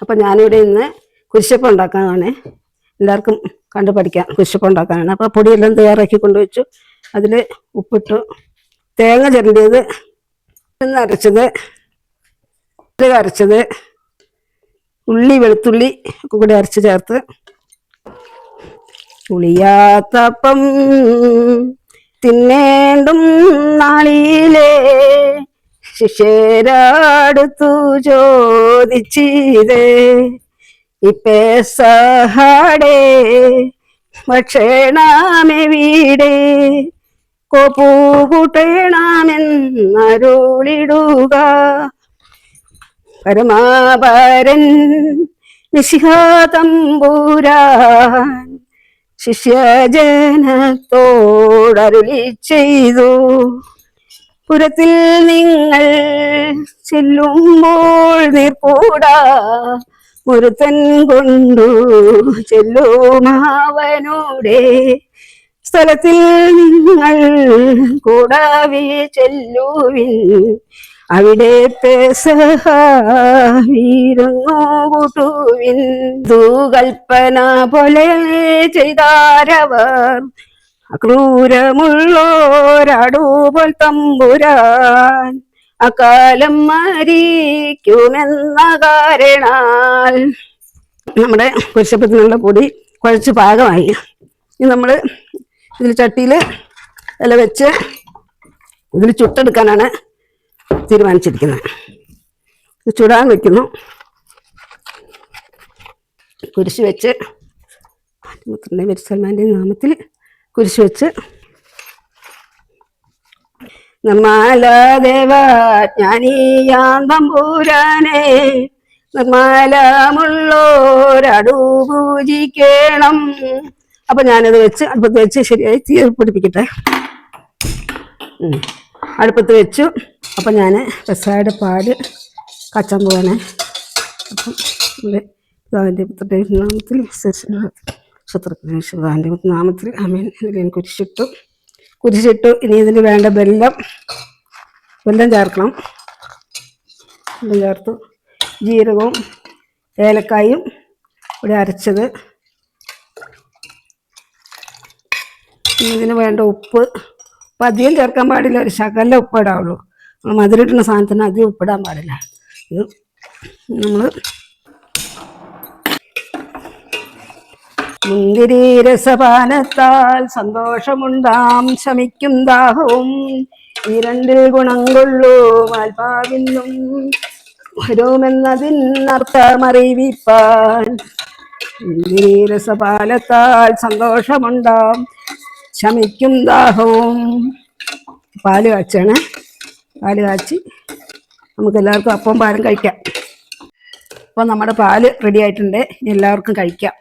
അപ്പം ഞാനിവിടെ ഇന്ന് കുരിശപ്പം ഉണ്ടാക്കാനാണ്. എല്ലാവർക്കും കണ്ടു പഠിക്കാം. കുരിശപ്പം ഉണ്ടാക്കാനാണ്. അപ്പോൾ പൊടിയെല്ലാം തയ്യാറാക്കി കൊണ്ടുവച്ചു. അതിൽ ഉപ്പിട്ടു, തേങ്ങ ചിരണ്ടിയത്, അരച്ചത്, അരച്ചത്, ഉള്ളി വെളുത്തുള്ളി ഒക്കെ കൂടി അരച്ച് ചേർത്ത്, പുളിയാത്തപ്പം തിന്നേണ്ടും നാളിലേ ശിഷ്യരാടുത്തു ചോദിച്ചീതേ ഇപ്പേസഹാടേ ഭക്ഷണമെവിടെ കോപ്പു കൂട്ടണമെന്നരുളിടുക പരമാപരൻ മിശിഹാ തമ്പുരാൻ ശിഷ്യജനത്തോടരുളി ചെയ്തു. പുരത്തിൽ നിങ്ങൾ ചെല്ലുമ്പോൾ നീർക്കൂടാ മുരുത്തൻ കൊണ്ടു ചെല്ലുമാവനോടെ സ്ഥലത്തിൽ നിങ്ങൾ കൂടാവി ചെല്ലുവിൻ അവിടെ പെസഹ വിരുന്നു കൂട്ടുവിൻ. കൽപ്പന പോലെ ചെയ്താരവർ അക്രൂരമുള്ളോരാടുപോൽ തമ്പുരാൻ അക്കാലം മരിക്കുമെന്ന കാരണാൽ. നമ്മുടെ കുരിശപ്പത്തിനുള്ള പൊടി കുഴച്ച് പാകമായി. ഇനി നമ്മൾ ഇതിൽ ചട്ടിയിൽ ഇല വെച്ച് ഇതിൽ ചുട്ടെടുക്കാനാണ് തീരുമാനിച്ചിരിക്കുന്നത്. ഇത് ചുടാൻ വെക്കുന്നു. കുരിശ് വെച്ച് സൽമാൻ്റെ നാമത്തിൽ കുരിശ് വെച്ച് നിർമ്മലദേവ ജ്ഞാനിയാം തമ്പുരാനെ നിർമ്മലമുള്ളോരടു പൂജിക്കണം. അപ്പൊ ഞാനത് വെച്ച് അടുപ്പത്ത് വെച്ച് ശരിയായി തീ പിടിപ്പിക്കട്ടെ. അടുപ്പത്ത് വെച്ചു. അപ്പൊ ഞാൻ പെസഹയുടെ പാല് കാച്ചാൻ പോവാണ്. അപ്പം പിതാവിൻ്റെ പുത്രൻ്റെ നാമത്തിൽ ശത്രുക്കളുടെ നാമത്തിൽ ആമേൻ. ഇതിൽ ഞാൻ കുരിശിട്ടു. ഇനി ഇതിന് വേണ്ട വെല്ലം ചേർക്കണം. വെല്ലം ചേർത്തു. ജീരകവും ഏലക്കായും ഇവിടെ അരച്ചത്. ഇതിന് വേണ്ട ഉപ്പ് അധികം ചേർക്കാൻ പാടില്ല. ഒരു ശകലം ഉപ്പിടാവുള്ളൂ. നമ്മൾ മധുരട്ടുന്ന സാധനത്തിന് അധികം ഉപ്പിടാൻ പാടില്ല. ഇത് നമ്മൾ മുന്തിരി രസപാനത്താൽ സന്തോഷമുണ്ടാം ശമിക്കും ദാഹവും ഈ രണ്ടിൽ ഗുണം കൊള്ളും ആൽപ്പാവിന്നും വരുമെന്നതിനർത്ഥമറിയിപ്പാൻ. മുന്തിരി രസപാനത്താൽ സന്തോഷമുണ്ടാം ശമിക്കും ദാഹവും. പാല് കാച്ചാണ്. പാല് കാച്ചി നമുക്ക് എല്ലാവർക്കും അപ്പം പാലും കഴിക്കാം. അപ്പം നമ്മുടെ പാല് റെഡി ആയിട്ടുണ്ട്. ഇനി എല്ലാവർക്കും കഴിക്കാം.